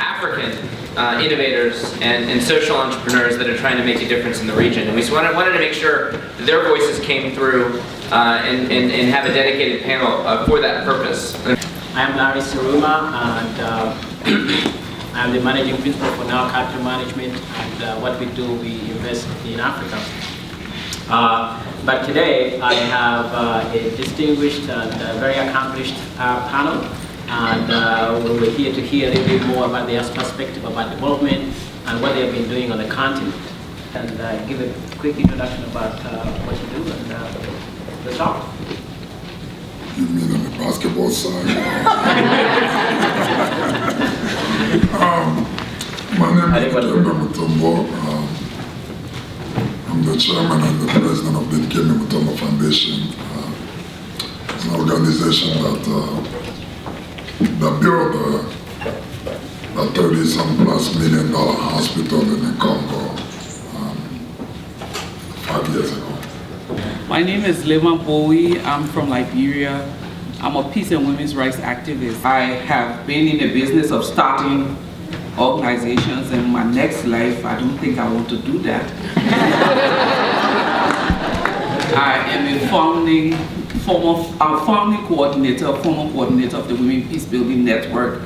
African innovators and social entrepreneurs that are trying to make a difference in the region. And we just wanted to make sure that their voices came through and have a dedicated panel for that purpose. I'm Larry Saruma, and I'm the managing principal for Now Capital Management, and what we do, we invest in Africa. But today I have a distinguished and very accomplished panel, and we're here to hear a little bit more about their perspective about development and what they've been doing on the continent, and give a quick introduction about what you do and the talk. You mean on the basketball side? My name is Kemba Mutombo. I'm the chairman and the president of the Kemba Mutombo Foundation. It's an organization that built a $30-some+ million hospital in the Congo 5 years ago. My name is Levan Bowie. I'm from Liberia. I'm a peace and women's rights activist. I have been in the business of starting organizations. In my next life, I don't think I want to do that. I am a former coordinator of the Women Peace Building Network.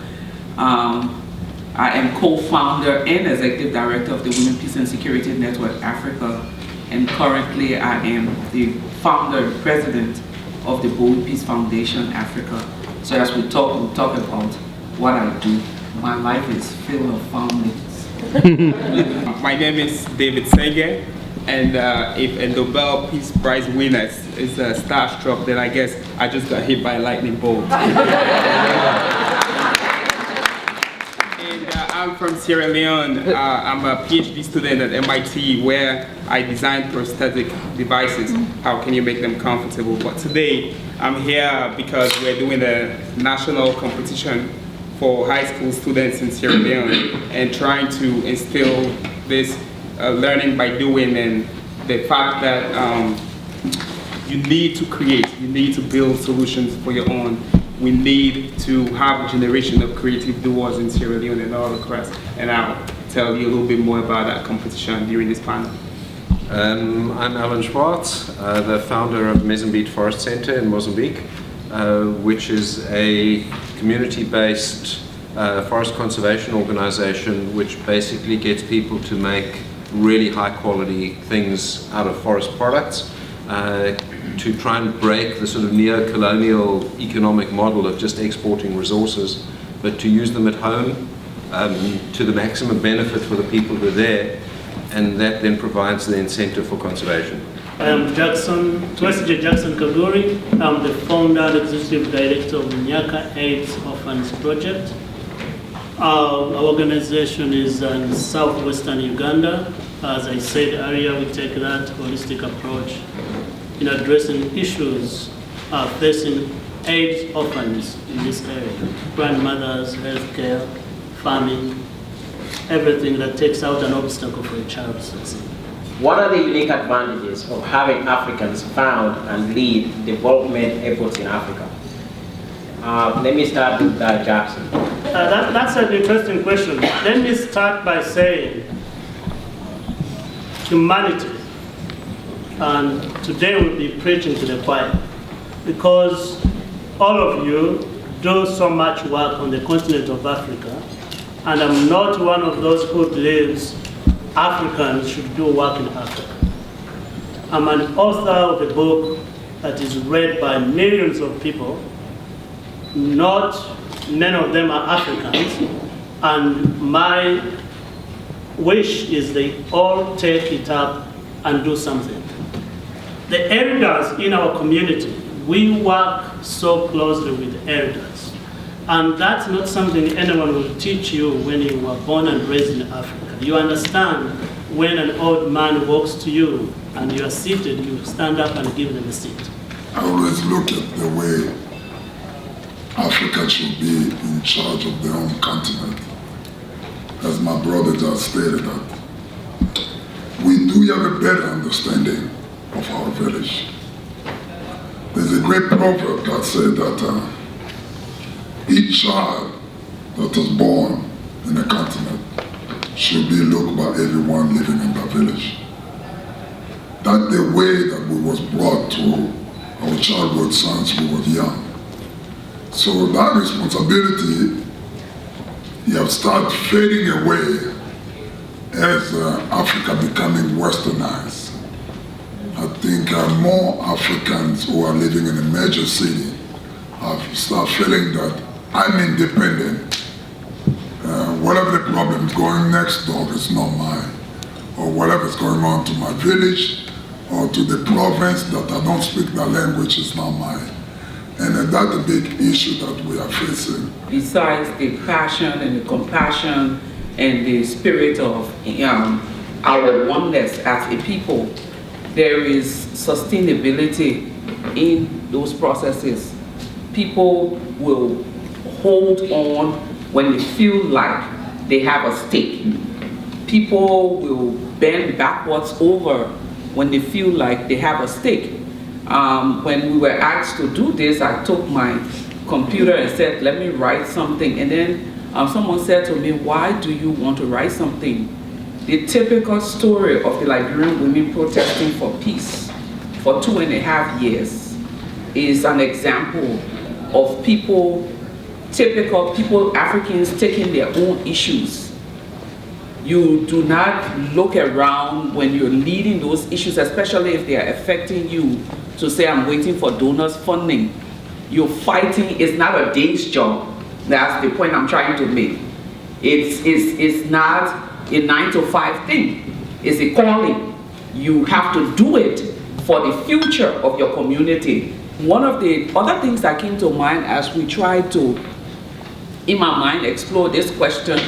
I am co-founder and executive director of the Women Peace and Security Network Africa. And currently I am the founder and president of the Bowie Peace Foundation Africa. So as we'll talk about what I do. My life is filled with families. My name is David Segal, and if a Nobel Peace Prize winner is starstruck, then I guess I just got hit by a lightning bolt. I'm from Sierra Leone. I'm a PhD student at MIT where I design prosthetic devices. How can you make them comfortable? But today I'm here because we're doing a national competition for high school students in Sierra Leone and trying to instill this learning by doing, and the fact that you need to create, you need to build solutions for your own. We need to have a generation of creative doers in Sierra Leone and all across. And I'll tell you a little bit more about that competition during this panel. I'm Alan Schwartz, the founder of Mozambique Forest Center in Mozambique, which is a community-based forest conservation organization which basically gets people to make really high-quality things out of forest products. To try and break the sort of neo-colonial economic model of just exporting resources, but to use them at home to the maximum benefit for the people who are there, and that then provides the incentive for conservation. I am Twesije Jackson Kaguri. I'm the founder and executive director of the Nyaka AIDS Orphans Project. Our organization is in southwestern Uganda. As I said earlier, we take that holistic approach in addressing issues facing AIDS orphans in this area. Grandmothers, healthcare, farming, everything that takes out an obstacle for a child to succeed. What are the unique advantages of having Africans found and lead development efforts in Africa? Let me start with Jackson. That's an interesting question. Let me start by saying humanity. And today we'll be preaching to the choir, because all of you do so much work on the continent of Africa, and I'm not one of those who believes Africans should do work in Africa. I'm an author of a book that is read by millions of people. None of them are Africans, and my wish is they all take it up and do something. The elders in our community, we work so closely with elders. And that's not something anyone will teach you when you were born and raised in Africa. You understand when an old man walks to you and you are seated, you stand up and give them a seat. I always look at the way Africa should be in charge of their own continent. As my brother just stated that we do have a better understanding of our village. There's a great proverb that said that each child that is born in the continent should be looked by everyone living in the village. That the way that we was brought to our childhood since we were young. So that responsibility, you have started fading away as Africa becoming westernized. I think more Africans who are living in a major city have started feeling that I'm independent. Whatever the problem is going next door is not mine. Or whatever is going on to my village or to the province that I don't speak that language is not mine. And that's a big issue that we are facing. Besides the passion and the compassion and the spirit of our oneness as a people, there is sustainability in those processes. People will hold on when they feel like they have a stake. People will bend backwards over when they feel like they have a stake. When we were asked to do this, I took my computer and said, let me write something. And then someone said to me, why do you want to write something? The typical story of the Liberian women protesting for peace for 2.5 years is an example of typical people, Africans taking their own issues. You do not look around when you're leading those issues, especially if they are affecting you, to say, I'm waiting for donors funding. You're fighting, it's not a day's job. That's the point I'm trying to make. It's not a 9-to-5 thing. It's a calling. You have to do it for the future of your community. One of the other things that came to mind as we tried to, in my mind, explore this question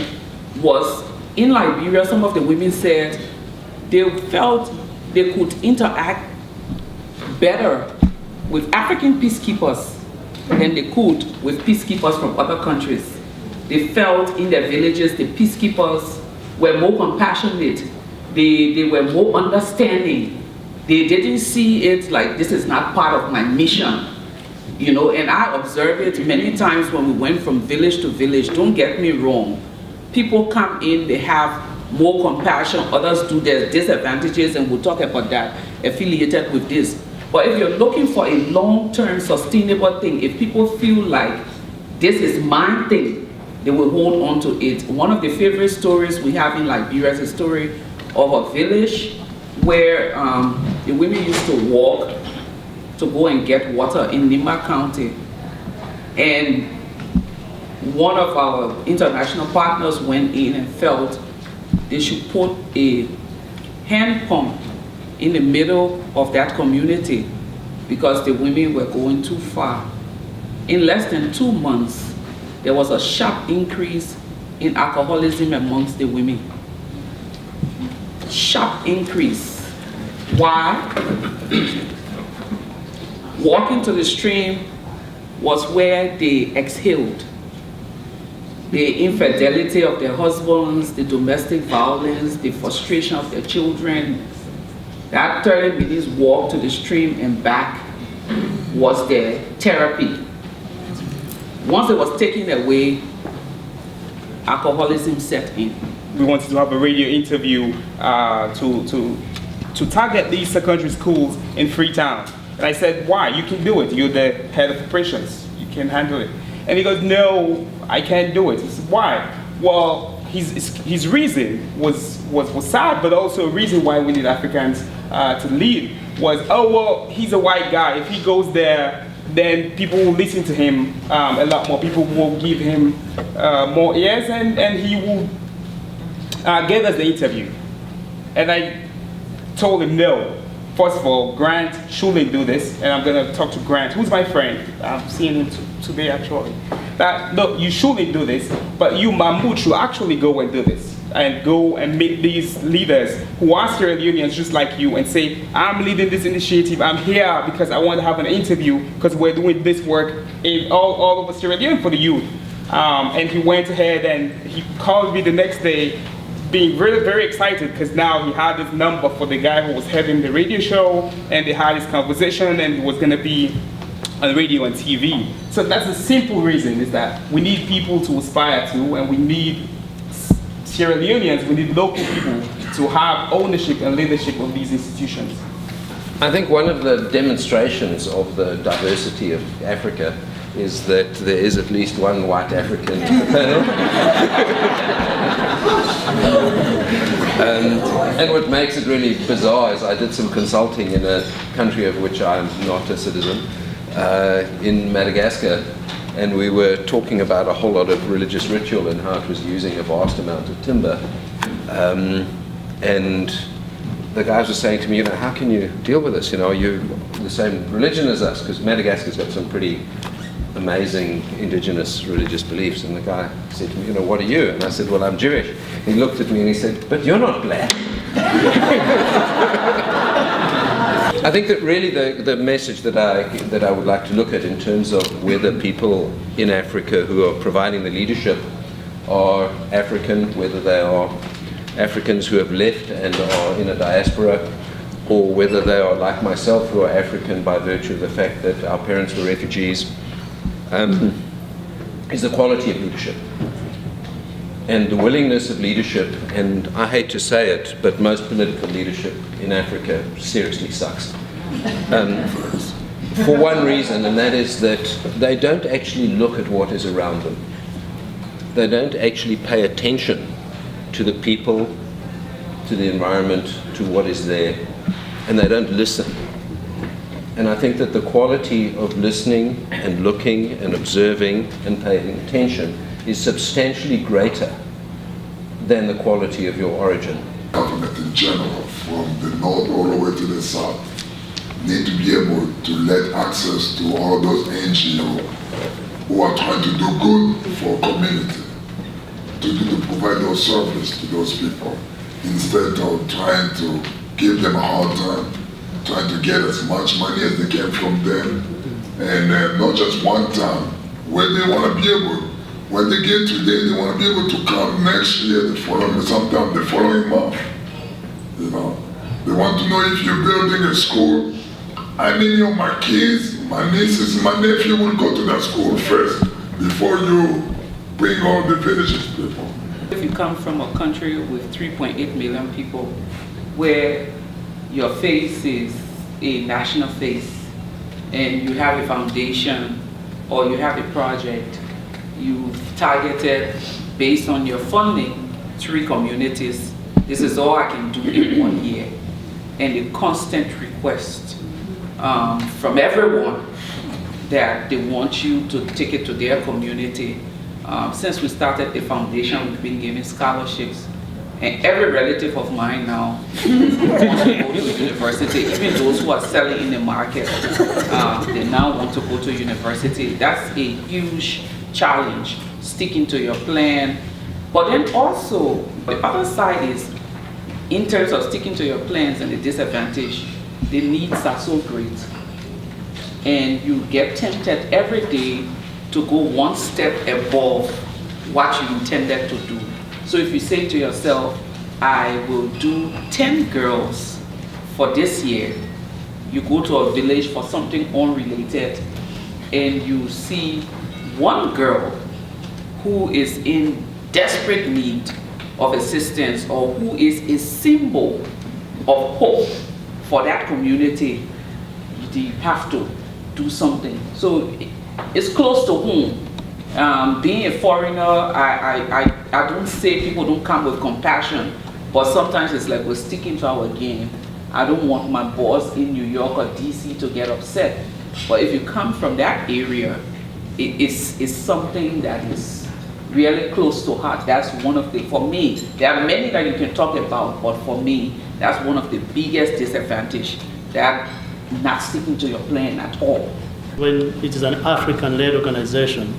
was, in Liberia, some of the women said they felt they could interact better with African peacekeepers than they could with peacekeepers from other countries. They felt in their villages the peacekeepers were more compassionate, they were more understanding. They didn't see it like, this is not part of my mission. You know, and I observed it many times when we went from village to village. Don't get me wrong. People come in, they have more compassion, others do their disadvantages, and we'll talk about that affiliated with this. But if you're looking for a long-term sustainable thing, if people feel like this is my thing, they will hold on to it. One of the favorite stories we have in Liberia is a story of a village where the women used to walk to go and get water in Nima County. And one of our international partners went in and felt they should put a hand pump in the middle of that community because the women were going too far. In less than 2 months, there was a sharp increase in alcoholism amongst the women. Sharp increase. Why? Walking to the stream was where they exhaled the infidelity of their husbands, the domestic violence, the frustration of their children. That 30 minutes walk to the stream and back was their therapy. Once it was taken away, alcoholism set in. We wanted to have a radio interview to target these secondary schools in Freetown. And I said, why? You can do it. You're the head of operations. You can handle it. And he goes, no, I can't do it. He said, why? Well, his reason was sad, but also a reason why we need Africans to lead was, oh, well, he's a white guy. If he goes there, then people will listen to him a lot more. People will give him more ears, and he will give us the interview. And I told him, no. First of all, Grant shouldn't do this, and I'm going to talk to Grant, who's my friend. I'm seeing him today, actually. That, look, you shouldn't do this, but you, Mahmoud, should actually go and do this. And go and meet these leaders who are Sierra Leoneans just like you and say, I'm leading this initiative, I'm here because I want to have an interview because we're doing this work in all over Sierra Leone for the youth. And he went ahead and he called me the next day being very, very excited because now he had this number for the guy who was having the radio show, and they had this conversation, and he was going to be on radio and TV. So that's the simple reason, is that we need people to aspire to, and we need Sierra Leoneans, we need local people to have ownership and leadership of these institutions. I think one of the demonstrations of the diversity of Africa is that there is at least one white African in the panel. And what makes it really bizarre is I did some consulting in a country of which I'm not a citizen, in Madagascar, and we were talking about a whole lot of religious ritual and how it was using a vast amount of timber. And the guys were saying to me, how can you deal with this? Are you the same religion as us? Because Madagascar's got some pretty amazing indigenous religious beliefs. And the guy said to me, what are you? And I said, well, I'm Jewish. He looked at me and he said, but you're not black. I think that really the message that I would like to look at in terms of whether people in Africa who are providing the leadership are African, whether they are Africans who have left and are in a diaspora, or whether they are like myself who are African by virtue of the fact that our parents were refugees, is the quality of leadership. And the willingness of leadership, and I hate to say it, but most political leadership in Africa seriously sucks. For one reason, and that is that they don't actually look at what is around them. They don't actually pay attention to the people, to the environment, to what is there, and they don't listen. And I think that the quality of listening and looking and observing and paying attention is substantially greater than the quality of your origin. Government in general, from the north all the way to the south, need to be able to let access to all those NGOs who are trying to do good for community, to provide those service to those people, instead of trying to give them a hard time, trying to get as much money as they can from them, and not just one time, where they want to be able, when they get today, they want to be able to come next year, the following, sometime the following month. They want to know if you're building a school. I mean, my kids, my nieces, my nephew will go to that school first before you bring all the villages people. If you come from a country with 3.8 million people, where your face is a national face, and you have a foundation or you have a project, you've targeted based on your funding 3 communities. This is all I can do in 1 year. And a constant request from everyone that they want you to take it to their community. Since we started the foundation, we've been giving scholarships. And every relative of mine now wants to go to university, even those who are selling in the market, they now want to go to university. That's a huge challenge, sticking to your plan. But then also, the other side is, in terms of sticking to your plans and the disadvantage, the needs are so great. And you get tempted every day to go one step above what you intended to do. So if you say to yourself, I will do 10 girls for this year, you go to a village for something unrelated, and you see one girl who is in desperate need of assistance, or who is a symbol of hope for that community, you have to do something. So it's close to home. Being a foreigner, I don't say people don't come with compassion, but sometimes it's like we're sticking to our game. I don't want my boss in New York or DC to get upset. But if you come from that area, it's something that is really close to heart. That's one of the, for me, there are many that you can talk about, but for me, that's one of the biggest disadvantage, that not sticking to your plan at all. When it is an African-led organization,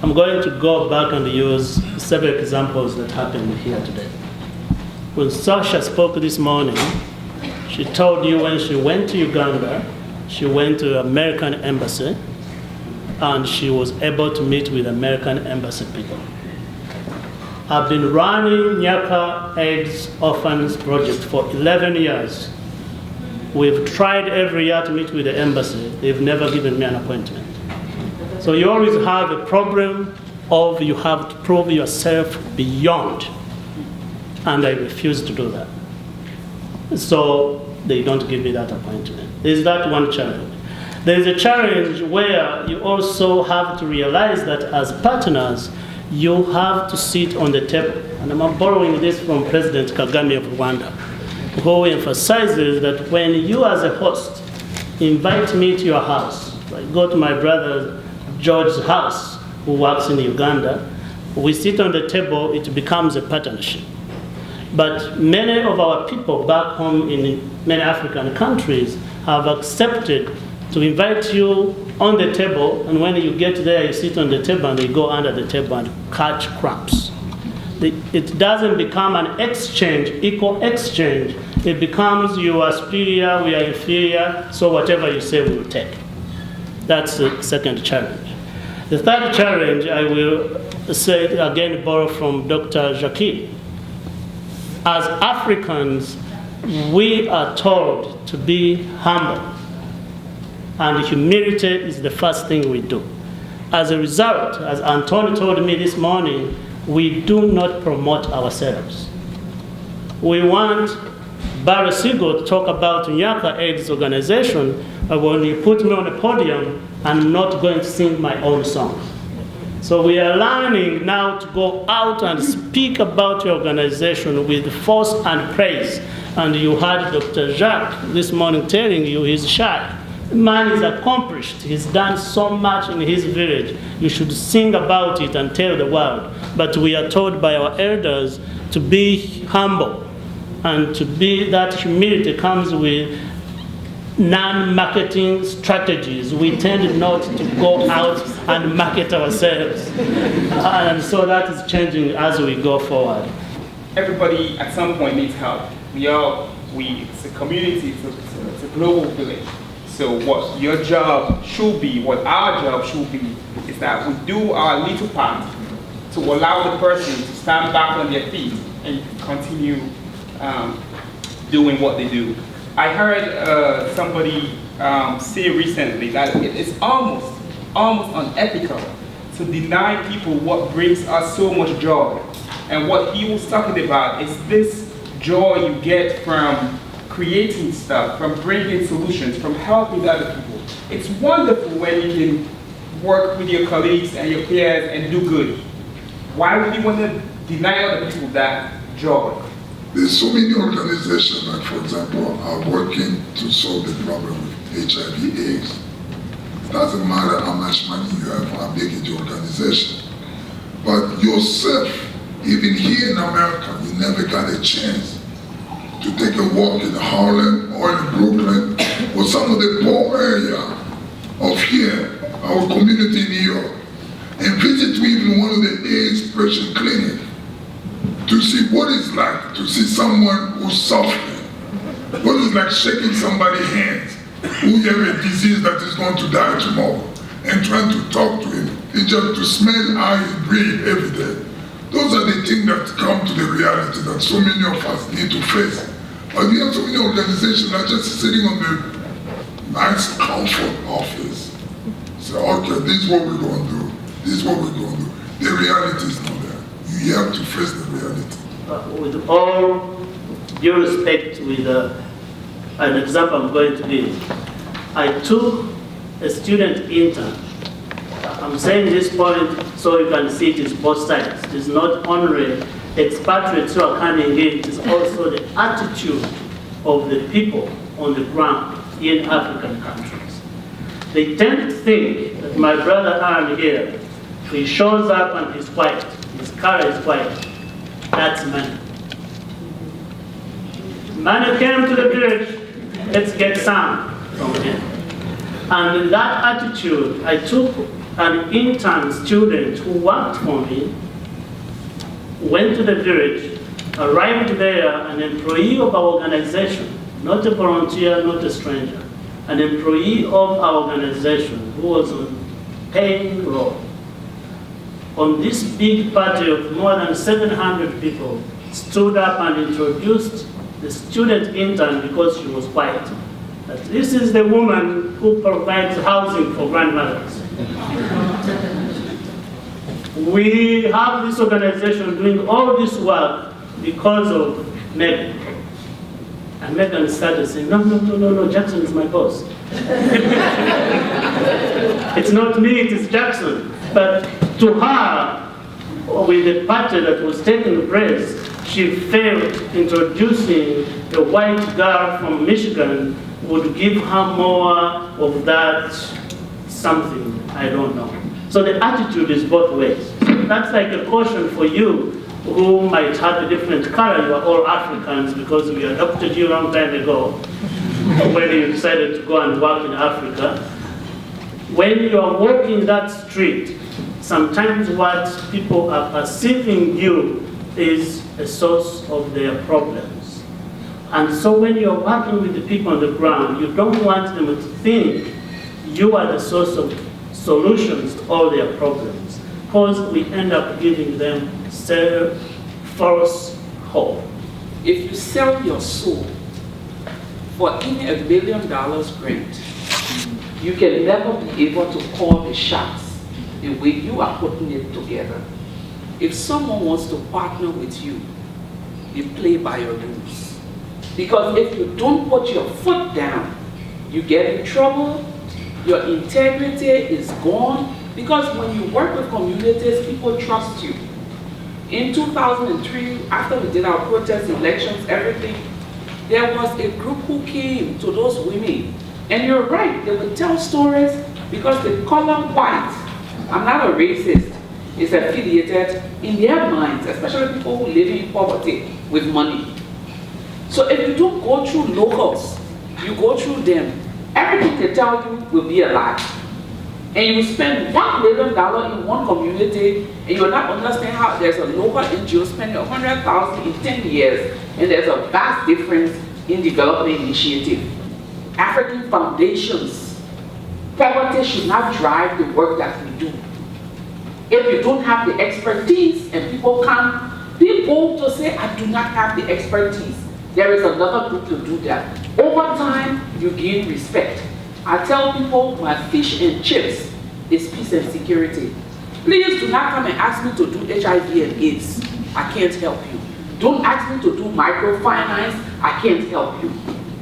I'm going to go back and use several examples that happened here today. When Sasha spoke this morning, she told you when she went to Uganda, she went to the American Embassy, and she was able to meet with American Embassy people. I've been running Nyaka AIDS Orphans Project for 11 years. We've tried every year to meet with the embassy. They've never given me an appointment. So you always have a problem of you have to prove yourself beyond and I refuse to do that. So they don't give me that appointment. Is that one challenge? There is a challenge where you also have to realize that as partners, you have to sit on the table. And I'm borrowing this from President Kagame of Rwanda, who emphasizes that when you as a host invite me to your house, I go to my brother George's house, who works in Uganda, we sit on the table, it becomes a partnership. But many of our people back home in many African countries have accepted to invite you on the table, and when you get there, you sit on the table and they go under the table and catch crumbs. It doesn't become an exchange, equal exchange. It becomes you are superior, we are inferior, so whatever you say, we'll take. That's the second challenge. The third challenge, I will say again, borrow from Dr. Jackie. As Africans, we are told to be humble, and humility is the first thing we do. As a result, as Antonio told me this morning, we do not promote ourselves. We want Barry Segal to talk about Nyaka AIDS organization, but when you put me on a podium, I'm not going to sing my own song. So we are learning now to go out and speak about your organization with force and praise. And you heard Dr. Jacques this morning telling you he's shy. The man is accomplished. He's done so much in his village. You should sing about it and tell the world. But we are told by our elders to be humble, and to be that humility comes with non-marketing strategies. We tend not to go out and market ourselves. And so that is changing as we go forward. Everybody at some point needs help. It's a community, it's a global village. So what your job should be, what our job should be, is that we do our little part to allow the person to stand back on their feet and continue doing what they do. I heard somebody say recently that it's almost unethical to deny people what brings us so much joy. And what he was talking about is this joy you get from creating stuff, from bringing solutions, from helping other people. It's wonderful when you can work with your colleagues and your peers and do good. Why would you want to deny other people that joy? There's so many organizations, like for example, are working to solve the problem with HIV/AIDS. It doesn't matter how much money you have, how big is your organization. But yourself, even here in America, you never got a chance to take a walk in Harlem or in Brooklyn or some of the poor area of here, our community in New York, and visit even one of the AIDS patient clinics to see what it's like to see someone who's suffering. What it's like shaking somebody's hands who have a disease that is going to die tomorrow and trying to talk to him. It's just to smell, eyes, breathe every day. Those are the things that come to the reality that so many of us need to face. But we have so many organizations that are just sitting on the nice comfort office. Say, okay, this is what we're going to do. This is what we're going to do. The reality is not there. You have to face the reality. With all due respect, with an example I'm going to give, I took a student intern. I'm saying this point so you can see it is both sides. It's not only expatriates who are coming in, it's also the attitude of the people on the ground in African countries. They tend to think that my brother Aaron here, he shows up and he's quiet. His color is quiet. That's money. Money came to the village, let's get some from him. And in that attitude, I took an intern student who worked for me, went to the village, arrived there, an employee of our organization, not a volunteer, not a stranger, an employee of our organization who was on paying role. On this big party of more than 700 people, stood up and introduced the student intern because she was quiet. That this is the woman who provides housing for grandmothers. We have this organization doing all this work because of Megan. And Megan started saying, no, Jackson is my boss. It's not me, it is Jackson. But to her, with the party that was taking place, she felt introducing a white girl from Michigan would give her more of that something, I don't know. So the attitude is both ways. So that's like a caution for you who might have a different color. You are all Africans because we adopted you a long time ago when you decided to go and work in Africa. When you are walking that street, sometimes what people are perceiving you is a source of their problems. And so when you're working with the people on the ground, you don't want them to think you are the source of solutions to all their problems, because we end up giving them false hope. If you sell your soul for even $1 billion grant, you can never be able to call the shots the way you are putting it together. If someone wants to partner with you, you play by your rules. Because if you don't put your foot down, you get in trouble, your integrity is gone. Because when you work with communities, people trust you. In 2003, after we did our protest elections, everything, there was a group who came to those women. And you're right, they would tell stories because the color white, I'm not a racist, is affiliated in their minds, especially people who live in poverty with money. So if you don't go through locals, you go through them, everything they tell you will be a lie. And you spend $1 million in one community, and you will not understand how there's a local NGO spending $100,000 in 10 years, and there's a vast difference in development initiative. African foundations, poverty should not drive the work that we do. If you don't have the expertise and people can't be bold to say, I do not have the expertise, there is another group to do that. Over time, you gain respect. I tell people my fish and chips is peace and security. Please do not come and ask me to do HIV and AIDS. I can't help you. Don't ask me to do microfinance. I can't help you.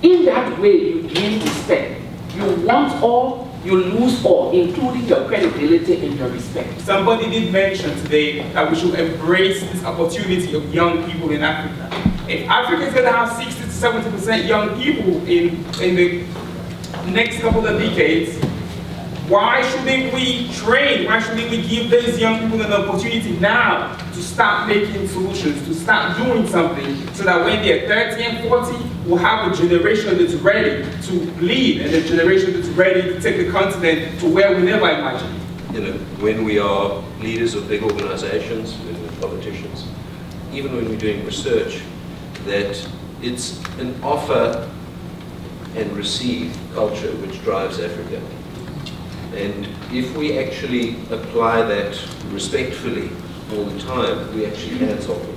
In that way, you gain respect. You want all, you lose all, including your credibility and your respect. Somebody did mention today that we should embrace this opportunity of young people in Africa. If Africa is going to have 60 to 70% young people in the next couple of decades, why shouldn't we train? Why shouldn't we give these young people an opportunity now to start making solutions, to start doing something, so that when they're 30 and 40, we'll have a generation that's ready to lead and a generation that's ready to take the continent to where we never imagined. You know, when we are leaders of big organizations, when we're politicians, even when we're doing research, that it's an offer and receive culture which drives Africa. And if we actually apply that respectfully all the time, we actually can solve the